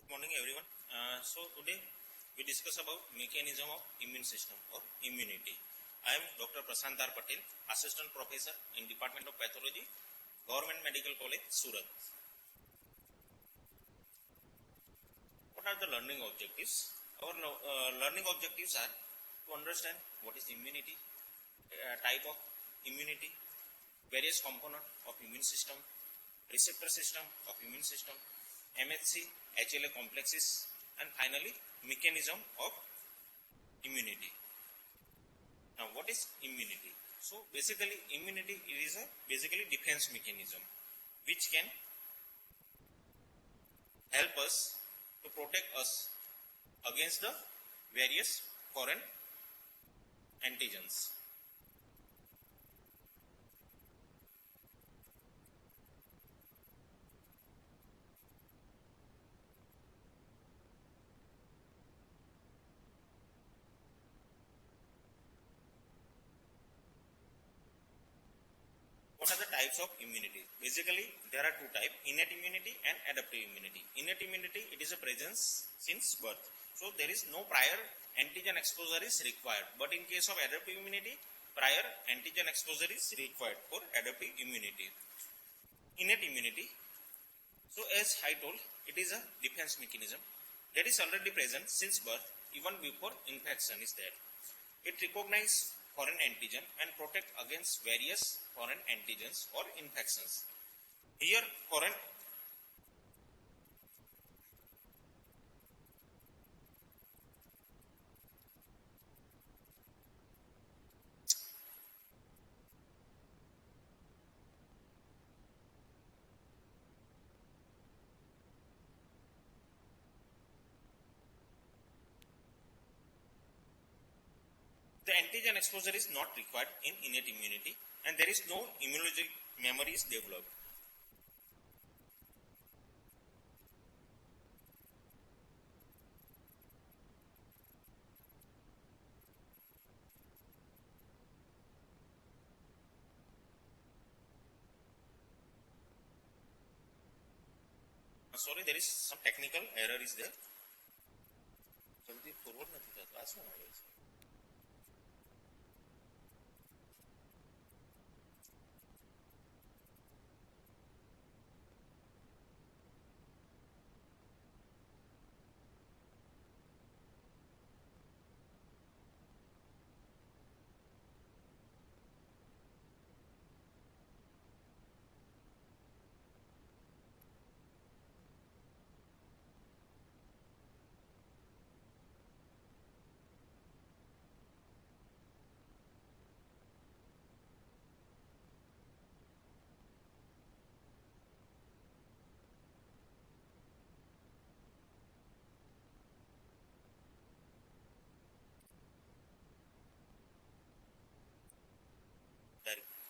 Morning everyone. So today we discuss about mechanism of immune system or immunity. I am Dr. Prasantar Patel, Assistant Professor in Department of Pathology, Government Medical College, Surat. What are the learning objectives? Our learning objectives are to understand what is immunity, type of immunity, various component of immune system, receptor system of immune system, MHC, HLA complexes, and finally mechanism of immunity. Now what is immunity? So basically immunity is a basically defense mechanism which can help us to protect us against the various foreign antigens. What are the types of immunity? Basically, there are two types, innate immunity and adaptive immunity. Innate immunity, it is a presence since birth. So, there is no prior antigen exposure is required. But in case of adaptive immunity, prior antigen exposure is required for adaptive immunity. Innate immunity, so as I told, it is a defense mechanism that is already present since birth, even before infection is there. It recognizes foreign antigen and protect against various foreign antigens or infections. Here foreign the antigen exposure is not required in innate immunity and there is no immunologic memory is developed. Sorry, there is some technical error is there. જલ્દી forward નથી થતું આ શું આવે છે?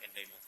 Entertainment.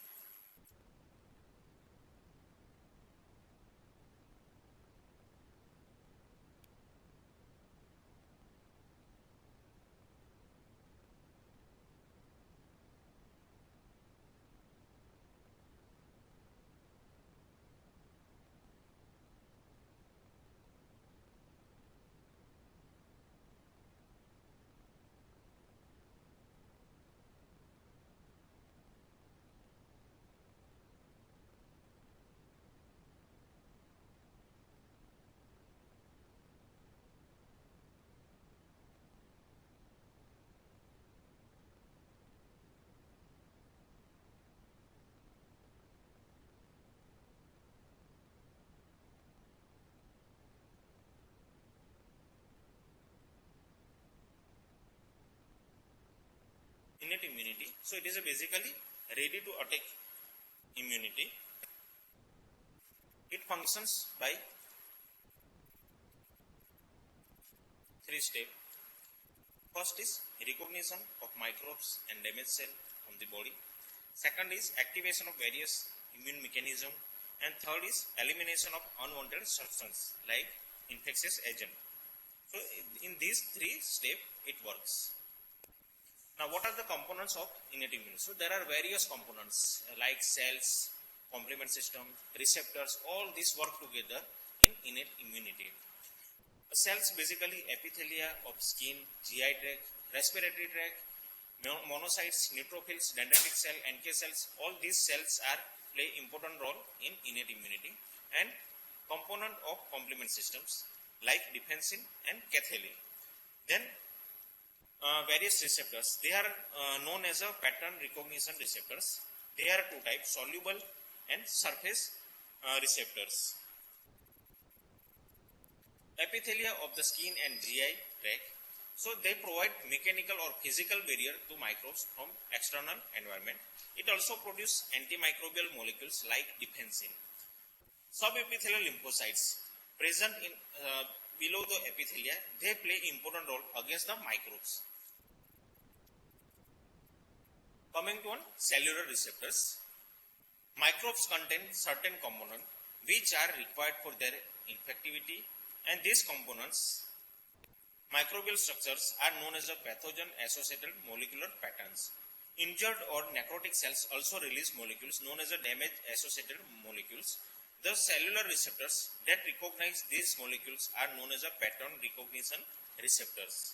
Innate immunity, so it is a basically ready to attack immunity. It functions by three steps. First is recognition of microbes and damaged cell from the body. Second is activation of various immune mechanism, and third is elimination of unwanted substance like infectious agent. So in these three steps it works. Now what are the components of innate immunity? So there are various components like cells, complement system, receptors, all these work together in innate immunity. Cells basically epithelia of skin, GI tract, respiratory tract, monocytes, neutrophils, dendritic cell, NK cells. All these cells play important role in innate immunity and component of complement systems like defensin and cathalin. Then various receptors. They are known as a pattern recognition receptors. They are two types, soluble and surface receptors. Epithelia of the skin and GI tract. So they provide mechanical or physical barrier to microbes from external environment. It also produces antimicrobial molecules like defensin. Subepithelial lymphocytes present in below the epithelia, they play important role against the microbes. Coming to cellular receptors, microbes contain certain components which are required for their infectivity, and these components, microbial structures, are known as a pathogen-associated molecular patterns. Injured or necrotic cells also release molecules known as a damage-associated molecules. The cellular receptors that recognize these molecules are known as a pattern recognition receptors.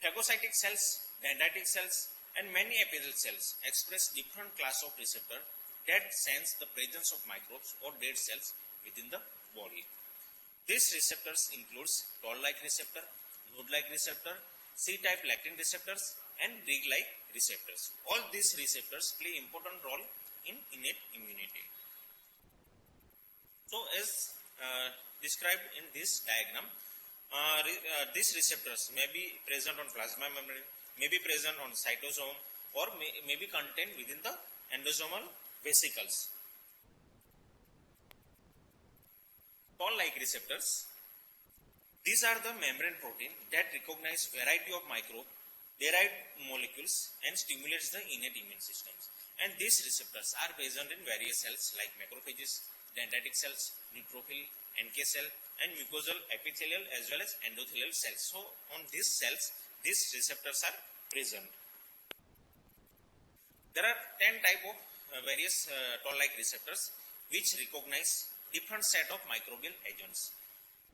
Phagocytic cells, dendritic cells, and many epithelial cells express different class of receptor that sense the presence of microbes or dead cells within the body. These receptors includes toll-like receptor, node-like receptor, C-type lectin receptors, and rig-like receptors. All these receptors play important role in innate immunity. So as described in this diagram, these receptors may be present on plasma membrane, may be present on cytosome, or may be contained within the endosomal vesicles. Toll-like receptors, these are the membrane protein that recognize variety of microbe-derived molecules and stimulates the innate immune systems. And these receptors are present in various cells like macrophages, dendritic cells, neutrophil, NK cell, and mucosal epithelial as well as endothelial cells. So on these cells, these receptors are present. There are 10 type of various toll-like receptors which recognize different set of microbial agents.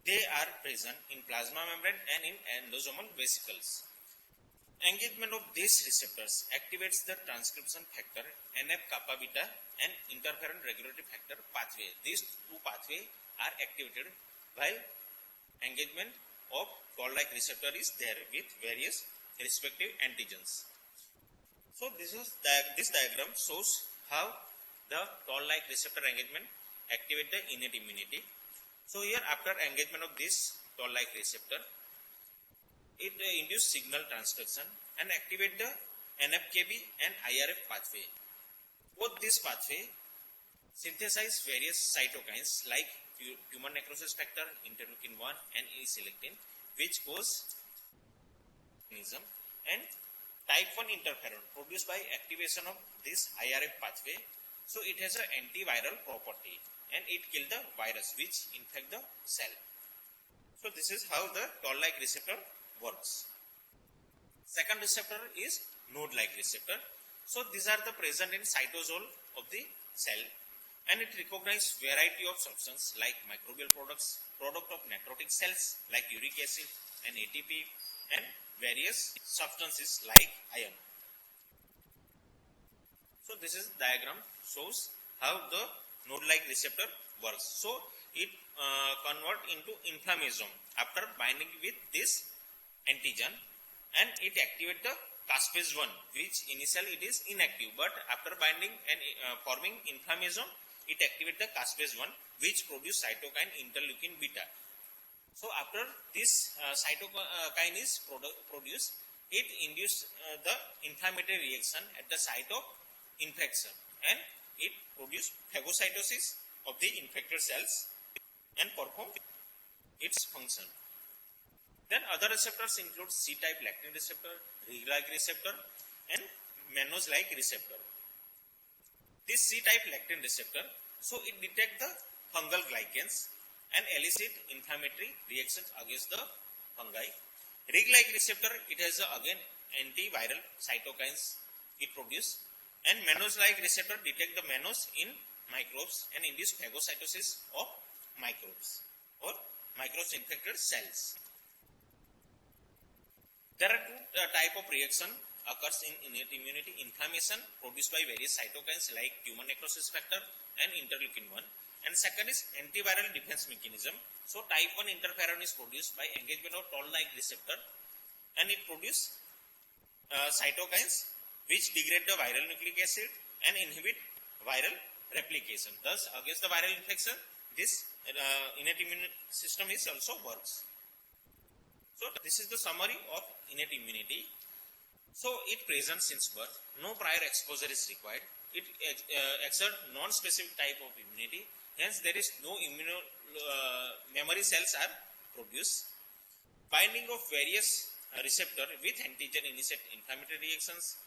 They are present in plasma membrane and in endosomal vesicles. Engagement of these receptors activates the transcription factor NF-kappa beta and interferon regulatory factor pathway. These two pathways are activated while engagement of toll-like receptor is there with various respective antigens. So this diagram shows how the toll-like receptor engagement activate the innate immunity. So here after engagement of this toll-like receptor, it induce signal transduction and activate the NF-kB and IRF pathway. Both this pathway synthesize various cytokines like tumor necrosis factor, interleukin 1 and E-selectin, which cause mechanism, and type 1 interferon produced by activation of this IRF pathway. So it has an antiviral property and it kills the virus which infect the cell. So this is how the toll-like receptor works. Second receptor is node-like receptor. So these are the present in cytosol of the cell, and it recognizes variety of substances like microbial products, product of necrotic cells like uric acid and ATP, and various substances like iron. So this is diagram shows how the node-like receptor works. So it convert into inflammasome after binding with this antigen, and it activate the caspase 1, which initially it is inactive, but after binding and forming inflammasome, it activate the caspase 1, which produce cytokine interleukin beta. So after this cytokine is produced, it induce the inflammatory reaction at the site of infection, and it produce phagocytosis of the infected cells and perform its function. Then other receptors include C-type lectin receptor, Rig-like receptor, and mannose-like receptor. This C-type lectin receptor, so it detect the fungal glycans and elicit inflammatory reactions against the fungi. Rig-like receptor, it has again antiviral cytokines it produce, and mannose-like receptor detect the mannose in microbes and induce phagocytosis of microbes. or micro-infected cells. There are two type of reaction occurs in innate immunity: inflammation produced by various cytokines like tumor necrosis factor and interleukin 1, and second is antiviral defense mechanism. So type 1 interferon is produced by engagement of toll-like receptor, and it produces cytokines which degrade the viral nucleic acid and inhibit viral replication. Thus, against the viral infection, this innate immune system is also works. So this is the summary of innate immunity. So it presents since birth. No prior exposure is required. It exerts non-specific type of immunity. Hence, there is no memory cells are produced. Binding of various receptor with antigen initiate inflammatory reactions.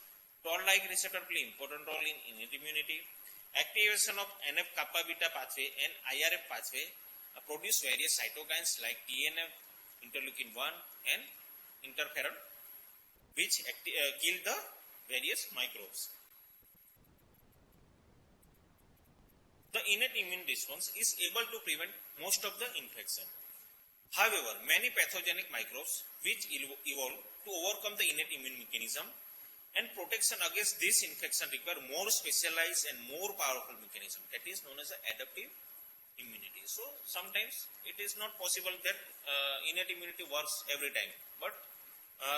Toll-like receptor play important role in innate immunity. Activation of NF-kappa beta pathway and IRF pathway produce various cytokines like TNF, interleukin 1 and interferon, which kill the various microbes. The innate immune response is able to prevent most of the infection. However, many pathogenic microbes which evolve to overcome the innate immune mechanism and protection against this infection require more specialized and more powerful mechanism, that is known as adaptive immunity. So sometimes it is not possible that innate immunity works every time, but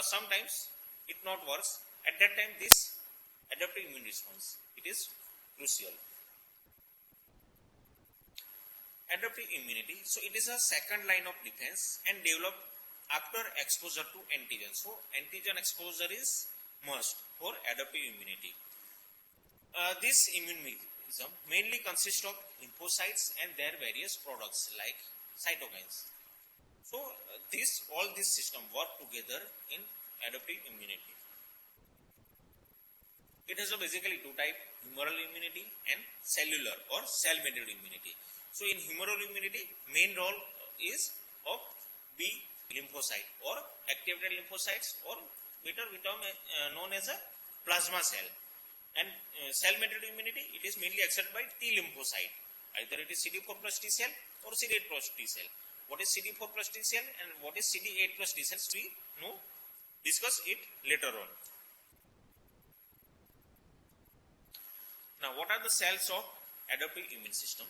sometimes it not works. At that time, this adaptive immune response, it is crucial. Adaptive immunity, so it is a second line of defense and developed after exposure to antigen. So antigen exposure is must for adaptive immunity. This immune mechanism mainly consists of lymphocytes and their various products like cytokines. So all this system work together in adaptive immunity. It has basically two types: humoral immunity and cellular or cell-mediated immunity. So in humoral immunity, main role is of B lymphocyte or activated lymphocytes, or better we term known as a plasma cell. And cell-mediated immunity, it is mainly exerted by T lymphocyte. Either it is CD4 plus T cell or CD8 plus T cell. What is CD4 plus T cell and what is CD8 plus T cells, we discuss it later on. Now, what are the cells of adaptive immune system?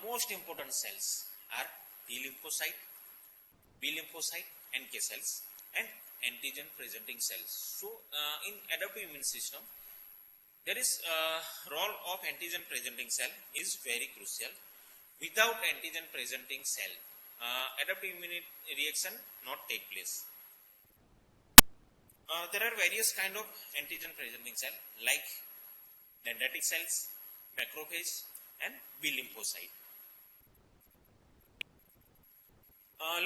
Most important cells are T lymphocyte, B lymphocyte, NK cells, and antigen presenting cells. So, in adaptive immune system, there is role of antigen presenting cell is very crucial. Without antigen presenting cell, adaptive immune reaction not take place. There are various kind of antigen presenting cell like dendritic cells, macrophage, and B lymphocyte.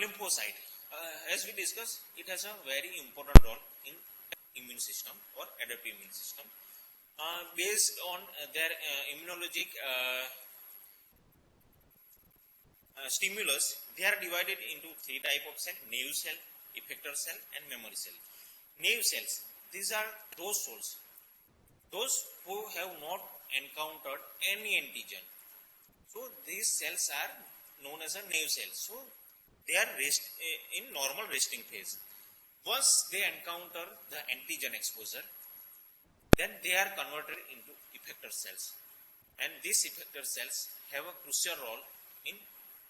Lymphocyte, as we discussed, it has a very important role in immune system or adaptive immune system. Based on their immunologic stimulus, they are divided into three types of cell: naive cell, effector cell, and memory cell. Naive cells, these are those cells, those who have not encountered any antigen. So these cells are known as a naive cells. So they are in normal resting phase. Once they encounter the antigen exposure, then they are converted into effector cells. And these effector cells have a crucial role in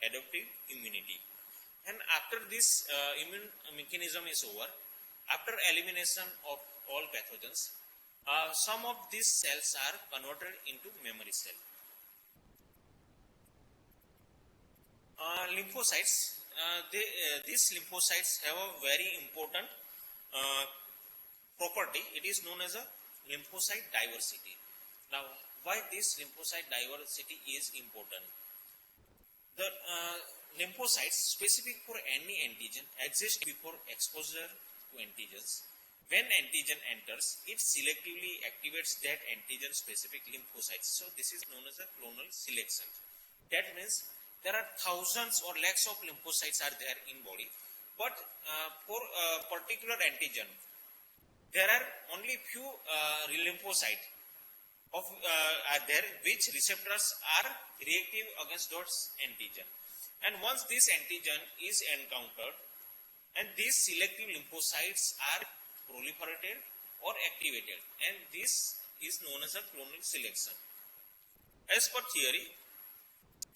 adaptive immunity. And after this immune mechanism is over, after elimination of all pathogens, some of these cells are converted into memory cell. Lymphocytes, these lymphocytes have a very important property. It is known as a lymphocyte diversity. Now, why this lymphocyte diversity is important? The lymphocytes specific for any antigen exist before exposure to antigens. When antigen enters, it selectively activates that antigen specific lymphocytes. So this is known as a clonal selection. That means there are thousands or lakhs of lymphocytes are there in body, but for a particular antigen, there are only few lymphocytes are there which receptors are reactive against those antigen. And once this antigen is encountered, and these selective lymphocytes are proliferated or activated, and this is known as a clonal selection. As per theory,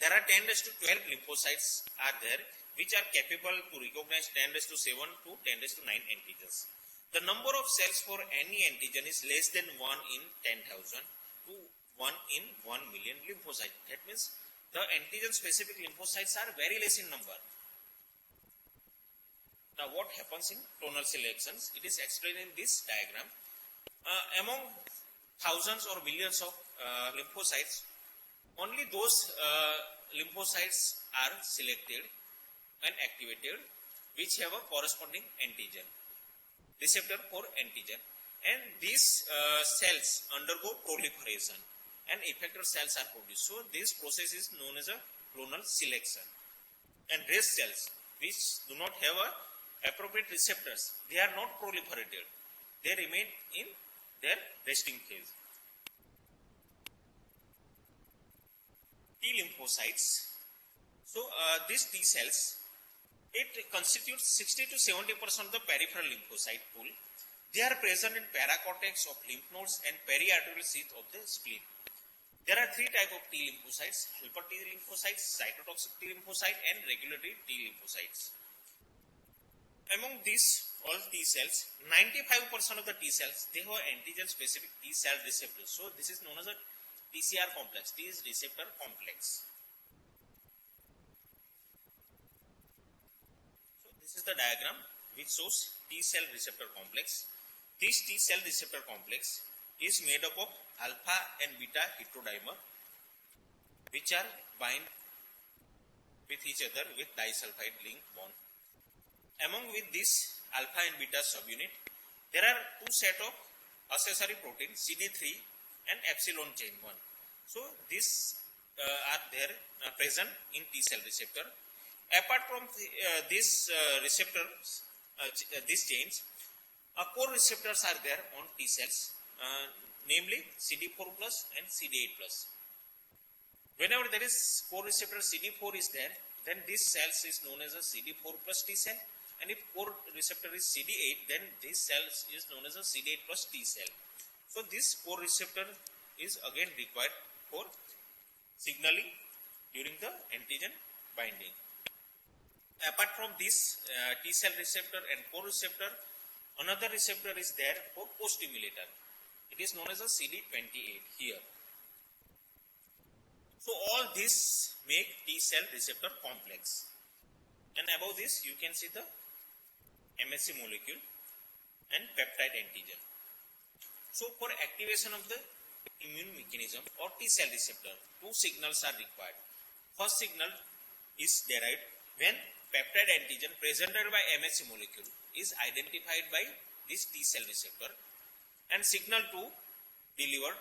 there are 10 to 12 lymphocytes are there which are capable to recognize 10 to 7 to 10 to 9 antigens. The number of cells for any antigen is less than 1 in 10,000 to 1 in 1 million lymphocytes. That means the antigen specific lymphocytes are very less in number. Now what happens in clonal selections? It is explained in this diagram. Among thousands or millions of lymphocytes, only those lymphocytes are selected and activated which have a corresponding antigen, receptor for antigen, and these cells undergo proliferation and effector cells are produced. So this process is known as a clonal selection. And rest cells which do not have a appropriate receptors, they are not proliferated, they remain in their resting phase. T lymphocytes. So these T cells, it constitutes 60 to 70% of the peripheral lymphocyte pool. They are present in paracortex of lymph nodes and periarterial sheath of the spleen. There are three types of T lymphocytes: helper T lymphocytes, cytotoxic T lymphocyte, and regulatory T lymphocytes. Among these all T cells, 95% of the T cells, they have antigen specific T cell receptors. So this is known as a TCR complex, T is receptor complex. So this is the diagram which shows T cell receptor complex. This T cell receptor complex is made up of alpha and beta heterodimer which are bind with each other with disulfide link bond. Among with this alpha and beta subunit, there are two set of accessory proteins CD3 and epsilon chain 1. So these are there present in T cell receptor. Apart from these receptors, these chains, core receptors are there on T cells, namely CD4 plus and CD8 plus. Whenever there is core receptor CD4 is there, then this cells is known as a CD4 plus T cell, and if core receptor is CD8, then this cells is known as a CD8 plus T cell. So this core receptor is again required for signaling during the antigen binding. Apart from this T cell receptor and core receptor, another receptor is there for co-stimulator. It is known as a CD28 here. So all this make T cell receptor complex. And above this you can see the MHC molecule and peptide antigen. So for activation of the immune mechanism or T cell receptor, two signals are required. First signal is derived when peptide antigen presented by MHC molecule is identified by this T cell receptor, and signal 2 delivered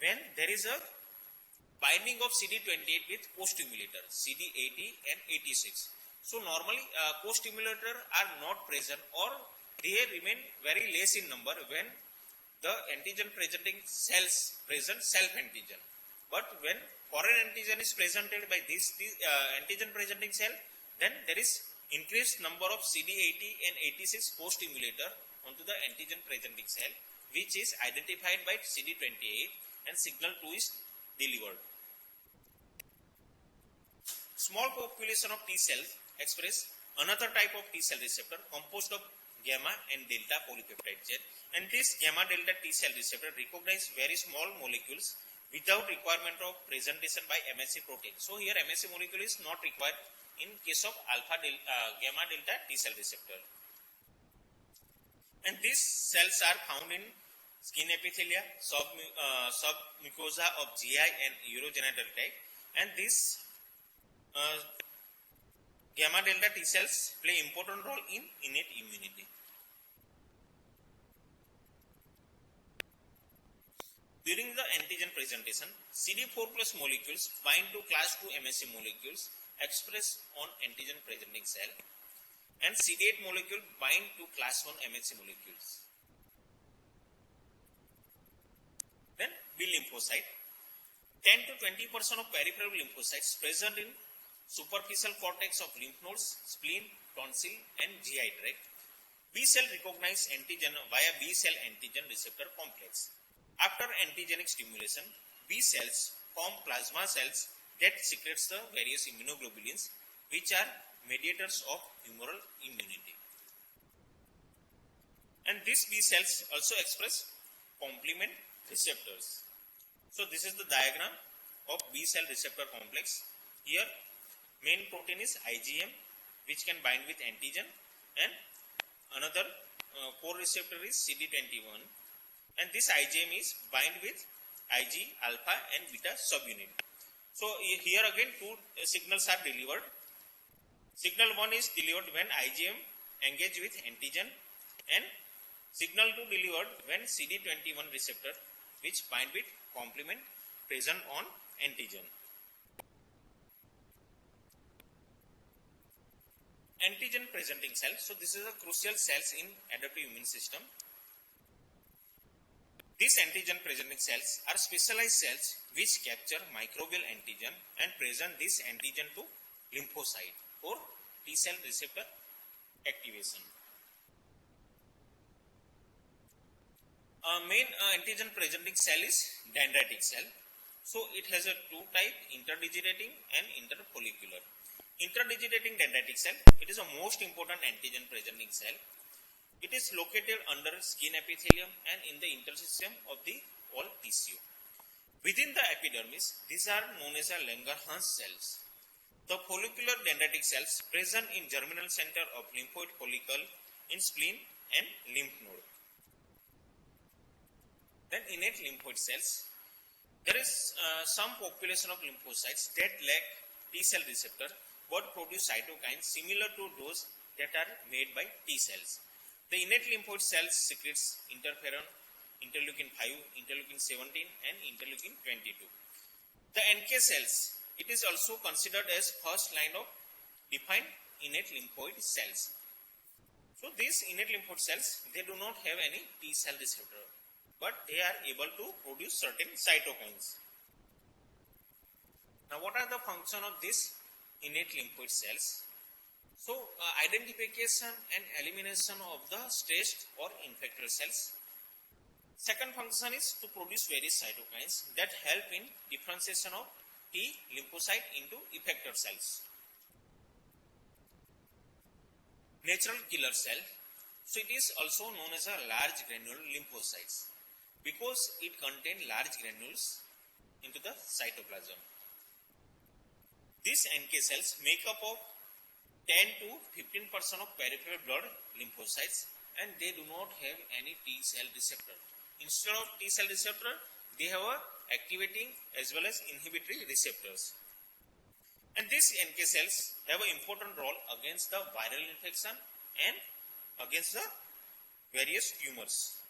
when there is a binding of CD28 with co-stimulator CD80 and 86. So normally co-stimulator are not present or they remain very less in number when the antigen presenting cells present self antigen. But when foreign antigen is presented by this antigen presenting cell, then there is increased number of CD80 and 86 co-stimulator onto the antigen presenting cell, which is identified by CD28, and signal 2 is delivered. Small population of T cells express another type of T cell receptor composed of gamma and delta polypeptide chain, and this gamma delta T cell receptor recognize very small molecules without requirement of presentation by MHC protein. So here MHC molecule is not required in case of gamma delta T cell receptor. And these cells are found in skin epithelia, submucosa of GI and urogenital tract, and these gamma delta T cells play important role in innate immunity. During the antigen presentation, CD4 plus molecules bind to class 2 MHC molecules expressed on antigen presenting cell, and CD8 molecule bind to class 1 MHC molecules. Then B lymphocyte, 10 to 20% of peripheral lymphocytes present in superficial cortex of lymph nodes, spleen, tonsil and GI tract. B cell recognize antigen via B cell antigen receptor complex. After antigenic stimulation, B cells form plasma cells that secretes the various immunoglobulins which are mediators of humoral immunity. And these B cells also express complement receptors. So this is the diagram of B cell receptor complex. Here main protein is IgM which can bind with antigen, and another core receptor is CD21, and this IgM is bind with Ig alpha and beta subunit. So here again two signals are delivered. Signal 1 is delivered when IgM engage with antigen, and signal 2 delivered when CD21 receptor which bind with complement present on antigen. Antigen presenting cells. So this is a crucial cells in adaptive immune system. These antigen presenting cells are specialized cells which capture microbial antigen and present this antigen to lymphocyte for T cell receptor activation. Main antigen presenting cell is dendritic cell. So it has a two type, interdigitating and interfollicular. Interdigitating dendritic cell, it is a most important antigen presenting cell. It is located under skin epithelium and in the interstitium of the wall tissue. Within the epidermis, these are known as Langerhans cells. The follicular dendritic cells present in germinal center of lymphoid follicle, in spleen and lymph node. Then innate lymphoid cells. There is some population of lymphocytes that lack T cell receptor but produce cytokines similar to those that are made by T cells. The innate lymphoid cells secretes interferon, interleukin 5, interleukin 17 and interleukin 22. The NK cells, it is also considered as first line of defined innate lymphoid cells. So these innate lymphoid cells, they do not have any T cell receptor, but they are able to produce certain cytokines. Now what are the function of this innate lymphoid cells? So identification and elimination of the stressed or infected cells. Second function is to produce various cytokines that help in differentiation of T lymphocyte into effector cells. Natural killer cell. So it is also known as a large granular lymphocytes because it contains large granules into the cytoplasm. These NK cells make up of 10 to 15% of peripheral blood lymphocytes, and they do not have any T cell receptor. Instead of T cell receptor, they have a activating as well as inhibitory receptors. And these NK cells have an important role against the viral infection and against the various tumors.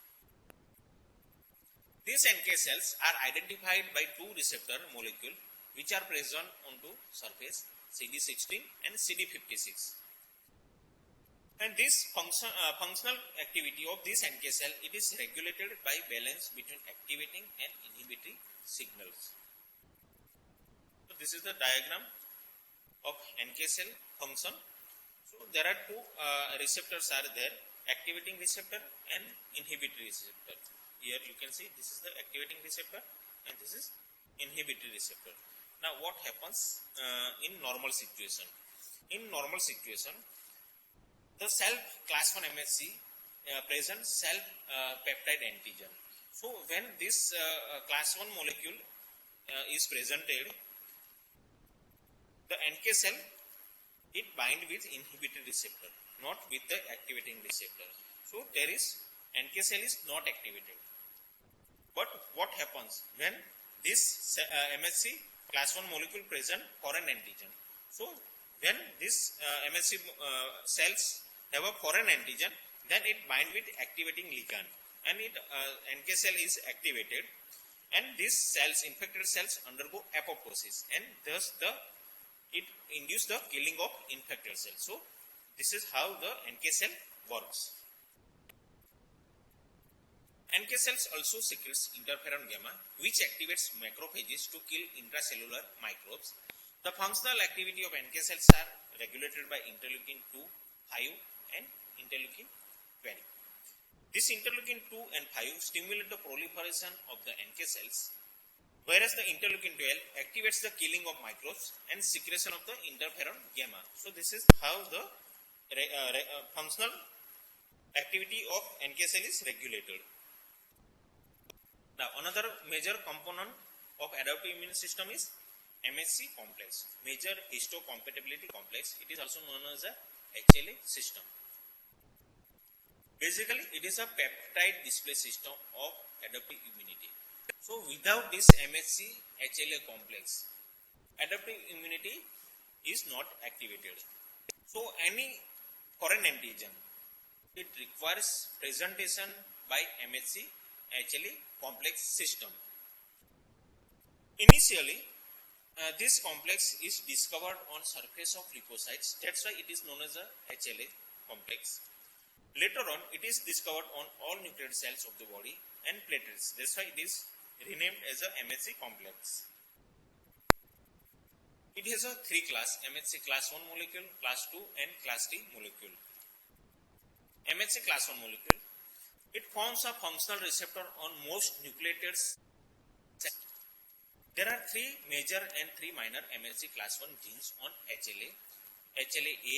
These NK cells are identified by two receptor molecules which are present onto surface, CD16 and CD56. And this functional activity of this NK cell, it is regulated by balance between activating and inhibitory signals. So this is the diagram of NK cell function. So there are two receptors are there, activating receptor and inhibitory receptor. Here you can see this is the activating receptor and this is inhibitory receptor. Now what happens in normal situation? In normal situation, the cell class 1 MHC present cell peptide antigen. So when this class 1 molecule is presented, the NK cell, it bind with inhibitory receptor, not with the activating receptor. So there is NK cell is not activated. But what happens when this MHC class 1 molecule present foreign antigen? So when this MHC cells have a foreign antigen, then it bind with activating ligand and it NK cell is activated, and these cells, infected cells, undergo apoptosis, and thus it induce the killing of infected cells. So this is how the NK cell works. NK cells also secretes interferon gamma, which activates macrophages to kill intracellular microbes. The functional activity of NK cells are regulated by interleukin 2, 5 and interleukin 20. This interleukin 2 and 5 stimulate the proliferation of the NK cells, whereas the interleukin 12 activates the killing of microbes and secretion of the interferon gamma. So this is how the functional activity of NK cell is regulated. Now another major component of adaptive immune system is MHC complex, major histocompatibility complex. It is also known as a HLA system. Basically, it is a peptide display system of adaptive immunity. So without this MHC HLA complex, adaptive immunity is not activated. So any foreign antigen, it requires presentation by MHC HLA complex system. Initially, this complex is discovered on surface of leukocytes. That's why it is known as a HLA complex. Later on, it is discovered on all nucleated cells of the body and platelets. That's why it is renamed as a MHC complex. It has a three class: MHC class 1 molecule, class 2 and class 3 molecule. MHC class 1 molecule, it forms a functional receptor on most nucleated cells. There are three major and three minor MHC class 1 genes on HLA. HLA-A,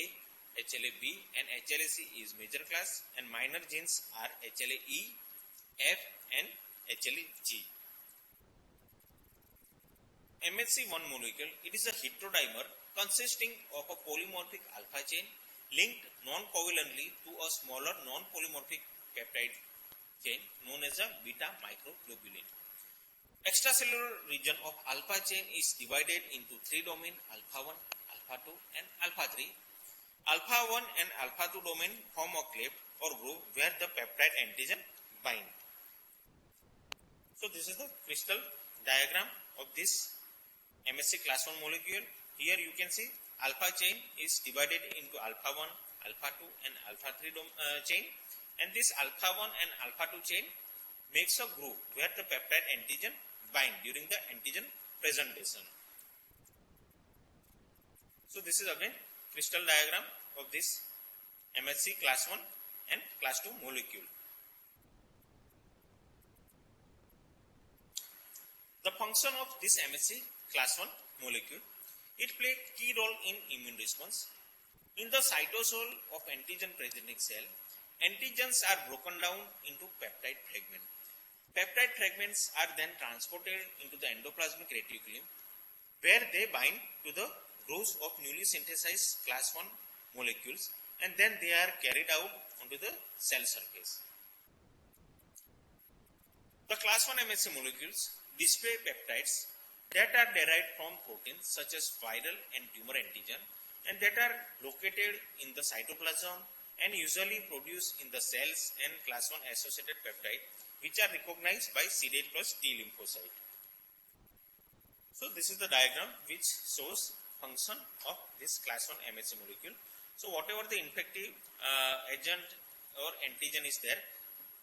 HLA-B and HLA-C is major class, and minor genes are HLA-E, F and HLA-G. MHC1 molecule, it is a heterodimer consisting of a polymorphic alpha chain linked non-covalently to a smaller non-polymorphic peptide chain known as a beta microglobulin. Extracellular region of alpha chain is divided into three domain: alpha 1, alpha 2 and alpha 3. Alpha 1 and alpha 2 domain form a cleft or groove where the peptide antigen bind. So this is the crystal diagram of this MHC class 1 molecule. Here you can see alpha chain is divided into alpha 1, alpha 2 and alpha 3 chain, and this alpha 1 and alpha 2 chain makes a groove where the peptide antigen bind during the antigen presentation. So this is again crystal diagram of this MHC class 1 and class 2 molecule. The function of this MHC class 1 molecule, it plays key role in immune response. In the cytosol of antigen presenting cell, antigens are broken down into peptide fragments. Peptide fragments are then transported into the endoplasmic reticulum, where they bind to the rows of newly synthesized class 1 molecules, and then they are carried out onto the cell surface. The class 1 MHC molecules display peptides that are derived from proteins such as viral and tumor antigen, and that are located in the cytoplasm and usually produced in the cells and class 1 associated peptide, which are recognized by CD8 plus T lymphocyte. So this is the diagram which shows function of this class 1 MHC molecule. So whatever the infective agent or antigen is there,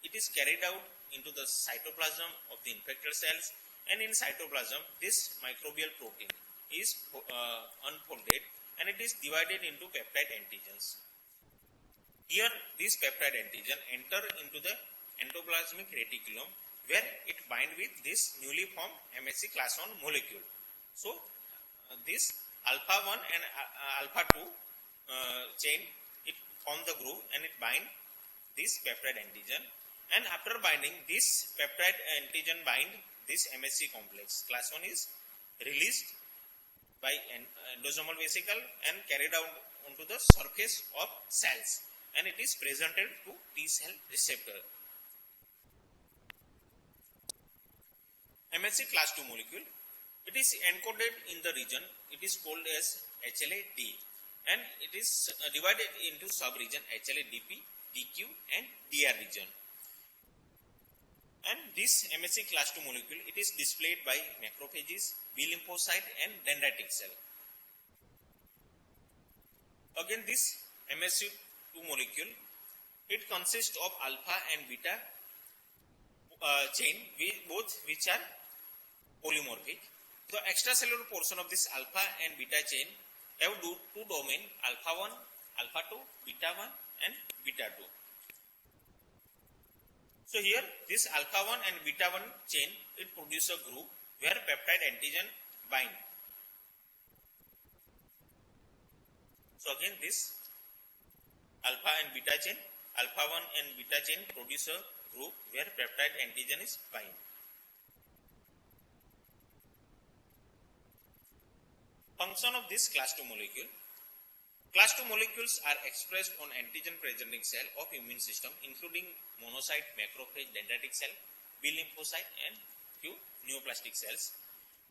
it is carried out into the cytoplasm of the infected cells, and in cytoplasm this microbial protein is unfolded and it is divided into peptide antigens. Here this peptide antigen enter into the endoplasmic reticulum, where it bind with this newly formed MHC class 1 molecule. So this alpha 1 and alpha 2 chain, it form the groove and it bind this peptide antigen, and after binding this peptide antigen bind this MHC complex. Class 1 is released by endosomal vesicle and carried out onto the surface of cells, and it is presented to T cell receptor. MHC class 2 molecule, it is encoded in the region, it is called as HLA-D, and it is divided into sub-region HLA-DP, DQ and DR region. And this MHC class 2 molecule, it is displayed by macrophages, B lymphocyte and dendritic cell. Again this MHC2 molecule, it consists of alpha and beta chain, both which are polymorphic, The extracellular portion of this alpha and beta chain have two domain, alpha 1, alpha 2, beta 1 and beta 2. So here this alpha 1 and beta 1 chain, it produce a group where peptide antigen bind. So again this alpha and beta chain, alpha 1 and beta chain produce a group where peptide antigen is bind. Function of this class 2 molecule. Class 2 molecules are expressed on antigen presenting cell of immune system including monocyte, macrophage, dendritic cell, B lymphocyte and few neoplastic cells.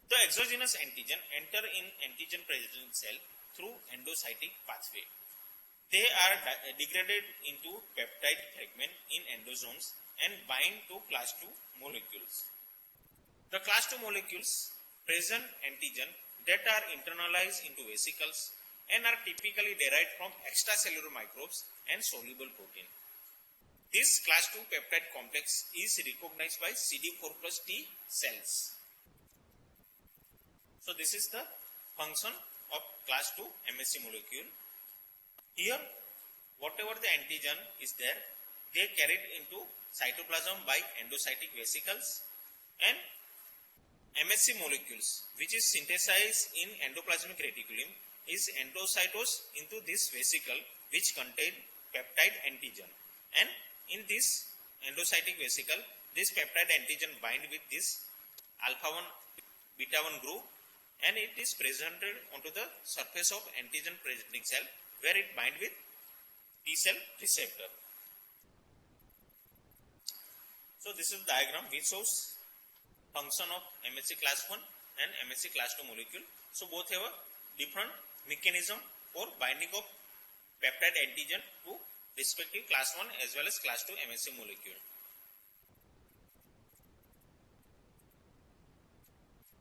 The exogenous antigen enter in antigen presenting cell through endocytic pathway. They are degraded into peptide fragment in endosomes and bind to class 2 molecules. The class 2 molecules present antigen that are internalized into vesicles and are typically derived from extracellular microbes and soluble protein. This class 2 peptide complex is recognized by CD4 plus T cells. So this is the function of class 2 MSC molecule. Here whatever the antigen is there, they carried into cytoplasm by endocytic vesicles, and MSC molecules which is synthesized in endoplasmic reticulum is endocytosed into this vesicle which contain peptide antigen, and in this endocytic vesicle this peptide antigen bind with this alpha 1 beta 1 group and it is presented onto the surface of antigen presenting cell where it bind with T cell receptor. So this is the diagram which shows function of MSC class 1 and MSC class 2 molecule. So both have a different mechanism for binding of peptide antigen to respective class 1 as well as class 2 MSC molecule.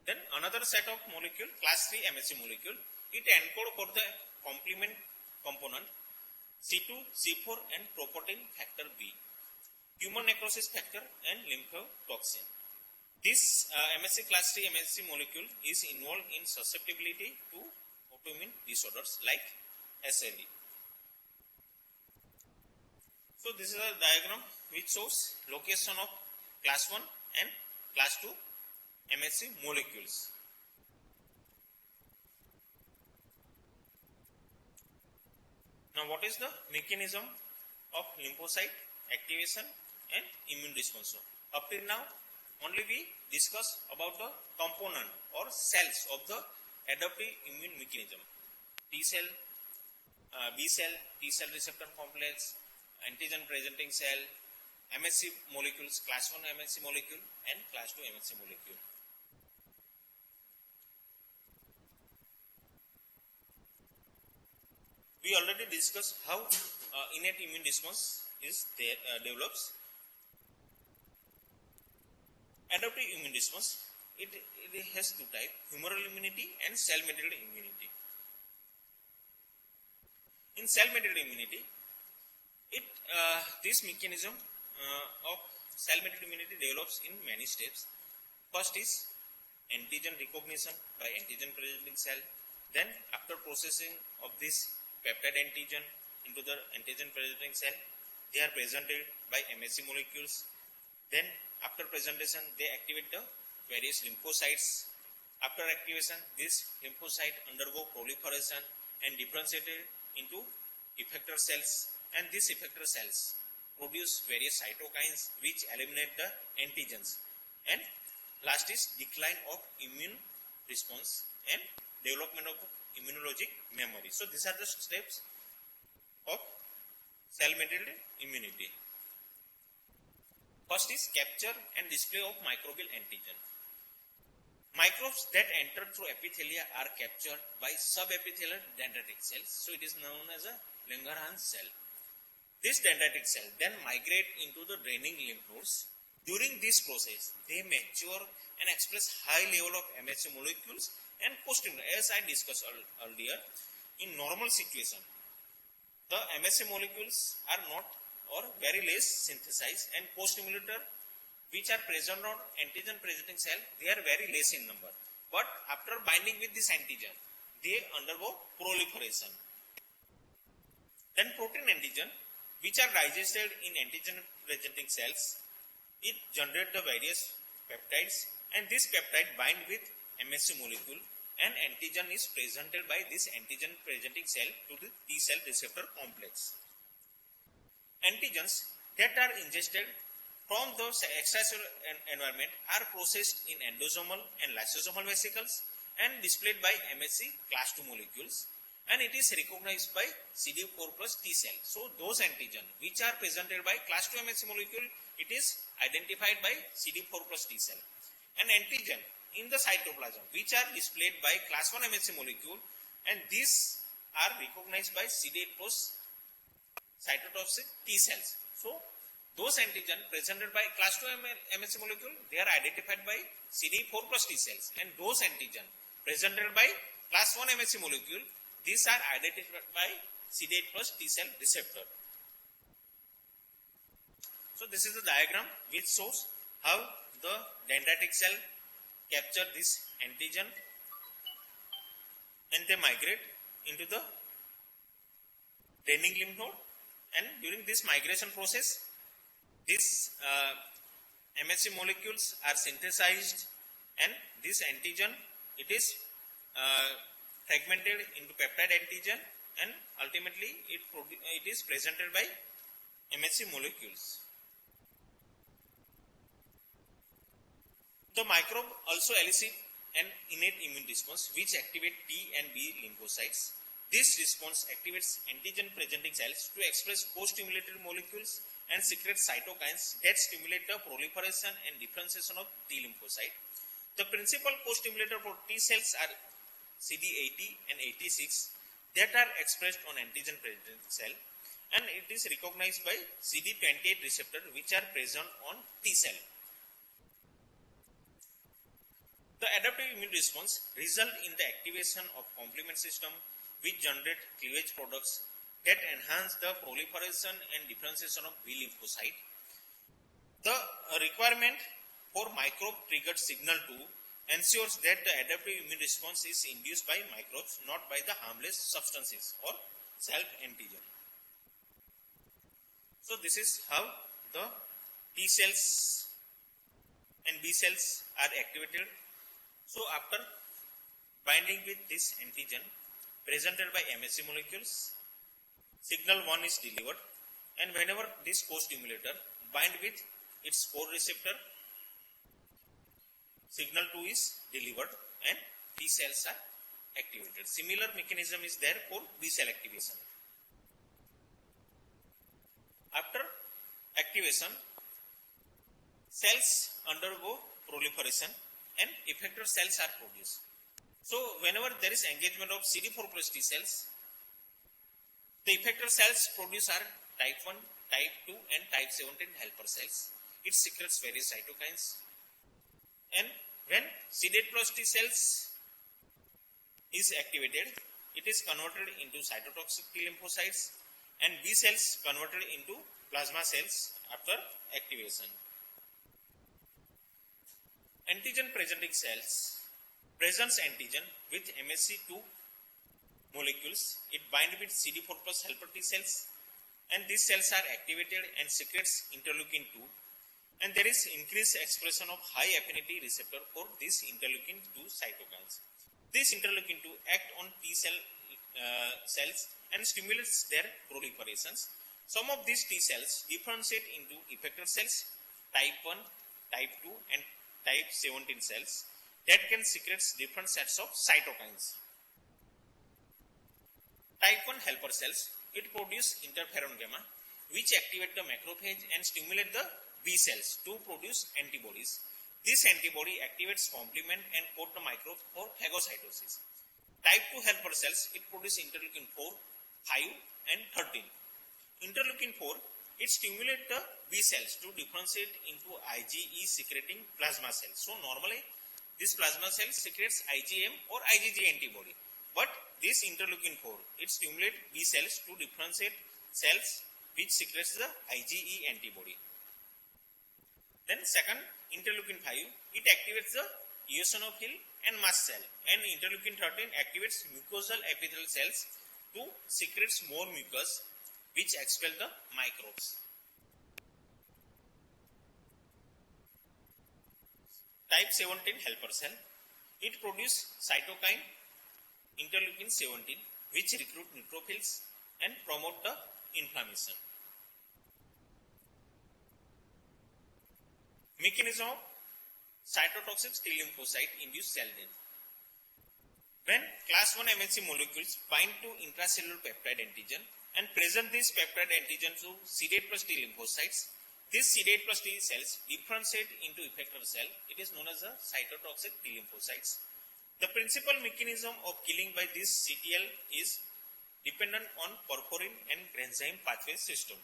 Then another set of molecule, class 3 MSC molecule, it encode for the complement component C2, C4 and protoportin factor B, tumor necrosis factor and lymphotoxin. This MSC class 3 MSC molecule is involved in susceptibility to autoimmune disorders like SLE. So this is a diagram which shows location of class 1 and class 2 MSC molecules. Now what is the mechanism of lymphocyte activation and immune response? Up till now only we discuss about the component or cells of the adaptive immune mechanism. T cell, B cell, T cell receptor complex, antigen presenting cell, MSC molecules, class 1 MSC molecule and class 2 MSC molecule. We already discussed how innate immune response is there, develops. Adaptive immune response, it has two types, humoral immunity and cell-mediated immunity. In cell-mediated immunity, this mechanism of cell-mediated immunity develops in many steps. First is antigen recognition by antigen presenting cell. Then after processing of this peptide antigen into the antigen presenting cell, they are presented by MSC molecules. Then after presentation, they activate the various lymphocytes. After activation, this lymphocyte undergo proliferation and differentiated into effector cells, and these effector cells produce various cytokines which eliminate the antigens. And last is decline of immune response and development of immunologic memory. So these are the steps of cell-mediated immunity. First is capture and display of microbial antigen. Microbes that enter through epithelia are captured by subepithelial dendritic cells. So it is known as a Langerhans cell. This dendritic cell then migrate into the draining lymph nodes. During this process, they mature and express high level of MSC molecules and costimulate. As I discussed earlier, in normal situation, the MSC molecules are not or very less synthesized, and co-stimulator which are present on antigen presenting cell, they are very less in number. but after binding with this antigen, they undergo proliferation. Then protein antigen, which are digested in antigen presenting cells, it generate the various peptides, and this peptide bind with MHC molecule, and antigen is presented by this antigen presenting cell to the T cell receptor complex. Antigens that are ingested from the extracellular environment are processed in endosomal and lysosomal vesicles and displayed by MHC class II molecules, and it is recognized by CD4 plus T cell. So those antigen which are presented by class II MHC molecule, it is identified by CD4 plus T cell. An antigen in the cytoplasm which are displayed by class I MHC molecule, and these are recognized by CD8 plus cytotoxic T cells. So those antigen presented by class II MHC molecule, they are identified by CD4 plus T cells, and those antigen presented by class I MHC molecule, these are identified by CD8 plus T cell receptor. So this is the diagram which shows how the dendritic cell capture this antigen and they migrate into the draining lymph node, and during this migration process, these MHC molecules are synthesized, and this antigen, it is fragmented into peptide antigen, and ultimately it is presented by MHC molecules. The microbe also elicit an innate immune response which activate T and B lymphocytes. This response activates antigen presenting cells to express co-stimulated molecules and secrete cytokines that stimulate the proliferation and differentiation of T lymphocyte. The principal co-stimulator for T cells are CD80 and 86 that are expressed on antigen presenting cell, and it is recognized by CD28 receptor which are present on T cell. The adaptive immune response result in the activation of complement system which generate cleavage products that enhance the proliferation and differentiation of B lymphocyte. The requirement for microbe triggered signal 2 ensures that the adaptive immune response is induced by microbes, not by the harmless substances or self-antigen. So this is how the T cells and B cells are activated. So after binding with this antigen presented by MHC molecules, signal 1 is delivered, and whenever this co-stimulator bind with its core receptor, signal 2 is delivered and T cells are activated. Similar mechanism is there for B cell activation. After activation, cells undergo proliferation and effector cells are produced. So whenever there is engagement of CD4 plus T cells, the effector cells produced are type 1, type 2 and type 17 helper cells. It secretes various cytokines, and when CD8 plus T cells is activated, it is converted into cytotoxic T lymphocytes, and B cells converted into plasma cells after activation. Antigen presenting cells presents antigen with MHC2 molecules. It binds with CD4 plus helper T cells, and these cells are activated and secretes interleukin 2, and there is increased expression of high affinity receptor for these interleukin 2 cytokines. This interleukin 2 act on T cell cells and stimulates their proliferations. Some of these T cells differentiate into effector cells, type 1, type 2 and type 17 cells that can secrete different sets of cytokines. Type 1 helper cells, it produce interferon gamma which activate the macrophage and stimulate the B cells to produce antibodies. This antibody activates complement and coat the microbe for phagocytosis. Type 2 helper cells, it produce interleukin 4, 5 and 13. Interleukin 4, it stimulates the B cells to differentiate into IgE secreting plasma cells. So normally this plasma cell secretes IgM or IgG antibody, but this interleukin 4, it stimulates B cells to differentiate cells which secretes the IgE antibody. Then second, interleukin 5, it activates the eosinophil and mast cell, and interleukin 13 activates mucosal epithelial cells to secretes more mucus which expel the microbes. Type 17 helper cell. It produces cytokine interleukin 17 which recruit neutrophils and promote the inflammation. Mechanism of cytotoxic T lymphocyte induced cell death. When class 1 MHC molecules bind to intracellular peptide antigen and present this peptide antigen to CD8 plus T lymphocytes, these CD8 plus T cells differentiate into effector cell. It is known as the cytotoxic T lymphocytes. The principal mechanism of killing by this CTL is dependent on porphyrin and granzyme pathway system.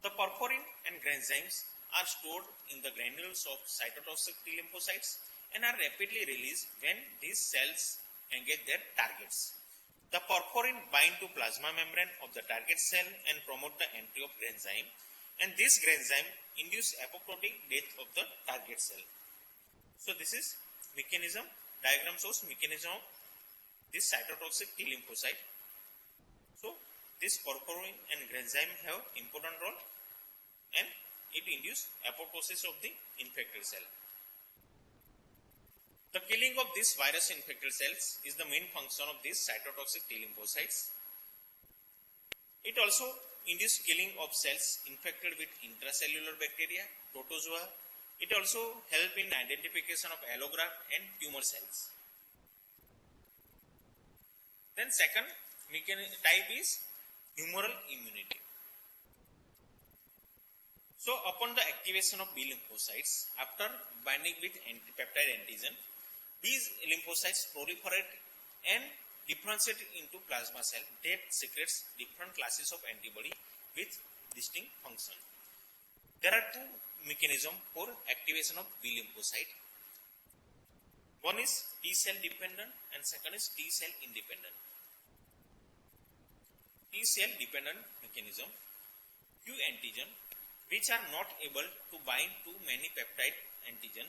The porphyrin and granzymes are stored in the granules of cytotoxic T lymphocytes and are rapidly released when these cells engage their targets. The porphyrin bind to plasma membrane of the target cell and promote the entry of granzyme, and this granzyme induce apoptotic death of the target cell. So this is mechanism, diagram shows mechanism of this cytotoxic T lymphocyte. So this porphyrin and granzyme have important role and it induce apoptosis of the infected cell. The killing of this virus infected cells is the main function of these cytotoxic T lymphocytes. It also induces killing of cells infected with intracellular bacteria, protozoa. It also helps in identification of allograft and tumor cells. Then second type is humoral immunity. So upon the activation of B lymphocytes, after binding with peptide antigen, these lymphocytes proliferate and differentiate into plasma cell that secretes different classes of antibody with distinct function. There are two mechanisms for activation of B lymphocyte. One is T cell dependent and second is T cell independent. T cell dependent mechanism, few antigen which are not able to bind to many peptide antigen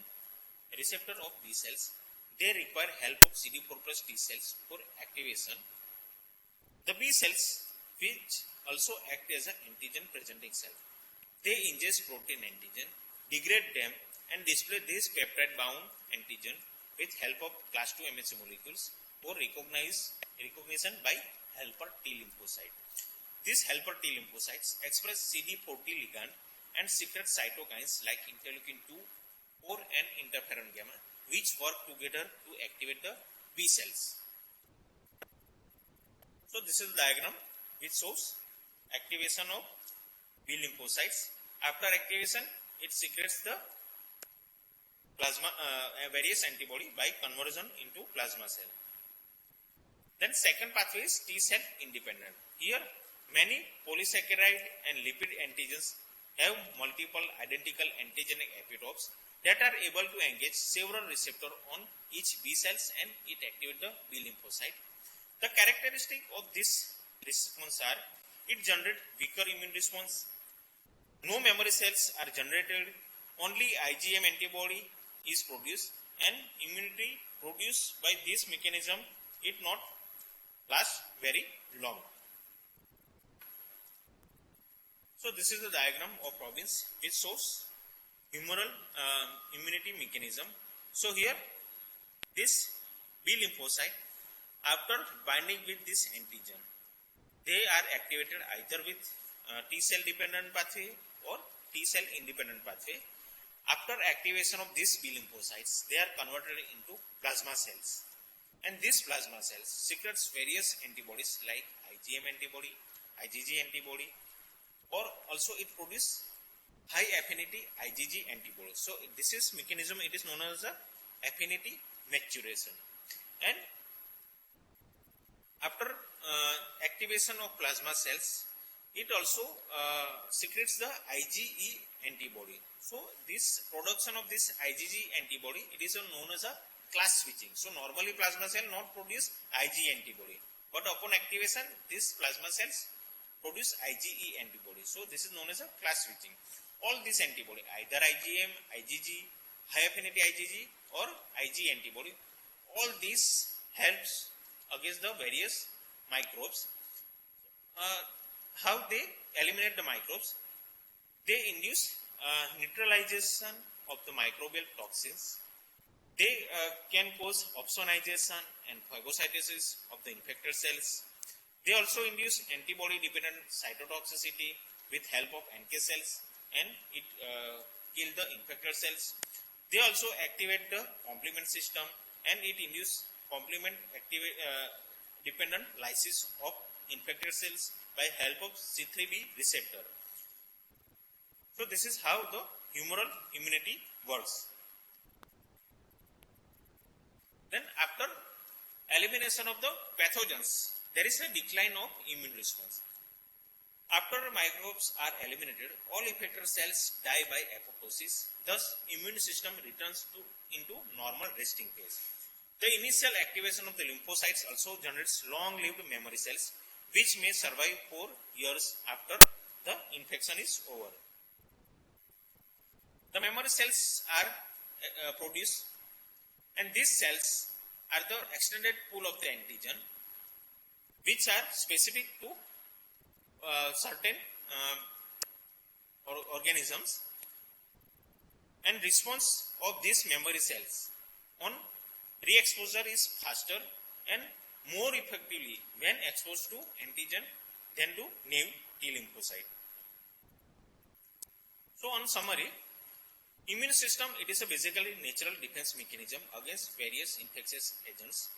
receptor of B cells, they require help of CD4 plus T cells for activation. The B cells which also act as an antigen presenting cell. They ingest protein antigen, degrade them and display this peptide bound antigen with help of class 2 MHC molecules for recognition by helper T lymphocyte. These helper T lymphocytes express CD40 ligand and secret cytokines like interleukin 2 or an interferon gamma, which work together to activate the B cells. So this is the diagram which shows activation of B lymphocytes. After activation, it secretes the plasma various antibody by conversion into plasma cell. Then second pathway is T cell independent. Here many polysaccharide and lipid antigens have multiple identical antigenic epitopes that are able to engage several receptors on each B cells and it activate the B lymphocyte. The characteristic of this response are it generate weaker immune response, no memory cells are generated, only IgM antibody is produced and immunity produced by this mechanism it not last very long. So this is the diagram of Robbins which shows humoral immunity mechanism. So here this B lymphocyte after binding with this antigen, they are activated either with T cell dependent pathway or T cell independent pathway. After activation of these B lymphocytes, they are converted into plasma cells. And these plasma cells secretes various antibodies like IgM antibody, IgG antibody, or also it produces high affinity IgG antibody. So this is mechanism, it is known as the affinity maturation. And after activation of plasma cells, it also secretes the IgE antibody. So this production of this IgG antibody, it is known as a class switching. So normally plasma cell not produce IgE antibody, but upon activation these plasma cells produce IgE antibody. So this is known as a class switching. All these antibody, either IgM, IgG, high affinity IgG or Ig antibody. All these helps against the various microbes. How they eliminate the microbes? They induce neutralization of the microbial toxins. They can cause opsonization and phagocytosis of the infected cells. They also induce antibody-dependent cytotoxicity with help of NK cells, and it kill the infected cells. They also activate the complement system, and it induce complement dependent lysis of infected cells by help of C3b receptor. So this is how the humoral immunity works. Then after elimination of the pathogens, there is a decline of immune response. After microbes are eliminated, all effector cells die by apoptosis. Thus, immune system returns into normal resting phase. The initial activation of the lymphocytes also generates long-lived memory cells, which may survive for years after the infection is over. The memory cells are produced, and these cells are the extended pool of the antigen, which are specific to certain organisms, and response of these memory cells on re-exposure is faster and more effectively when exposed to antigen than to naive T lymphocyte. So on summary, immune system, it is a basically natural defense mechanism against various infectious agents.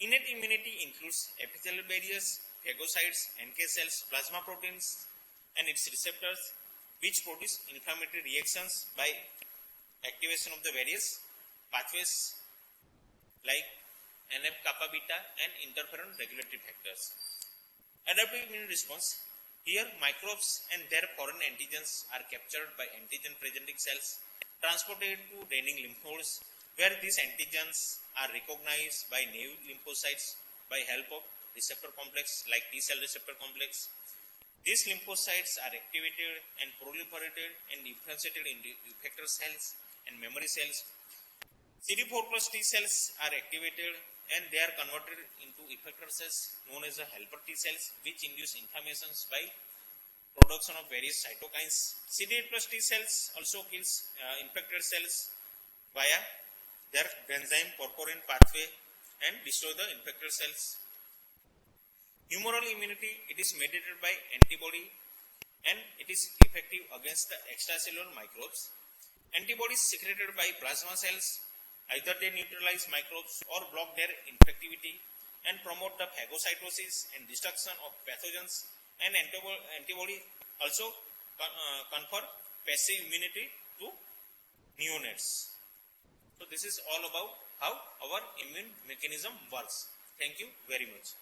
Innate immunity includes epithelial barriers, phagocytes, NK cells, plasma proteins, and its receptors, which produce inflammatory reactions by activation of the various pathways like NF-kappa beta and interferon regulatory factors. Adaptive immune response. Here, microbes and their foreign antigens are captured by antigen-presenting cells, transported to draining lymph nodes, where these antigens are recognized by naive lymphocytes by help of receptor complex like T cell receptor complex. These lymphocytes are activated and proliferated and differentiated into effector cells and memory cells. CD4 plus T cells are activated and they are converted into effector cells known as the helper T cells, which induce inflammations by production of various cytokines. CD8 plus T cells also kills infected cells via their enzyme porphyrin pathway and destroy the infected cells. Humoral immunity, it is mediated by antibody and it is effective against the extracellular microbes. Antibodies secreted by plasma cells, either they neutralize microbes or block their infectivity and promote the phagocytosis and destruction of pathogens, and antibody also confer passive immunity to neonates. So this is all about how our immune mechanism works. Thank you very much.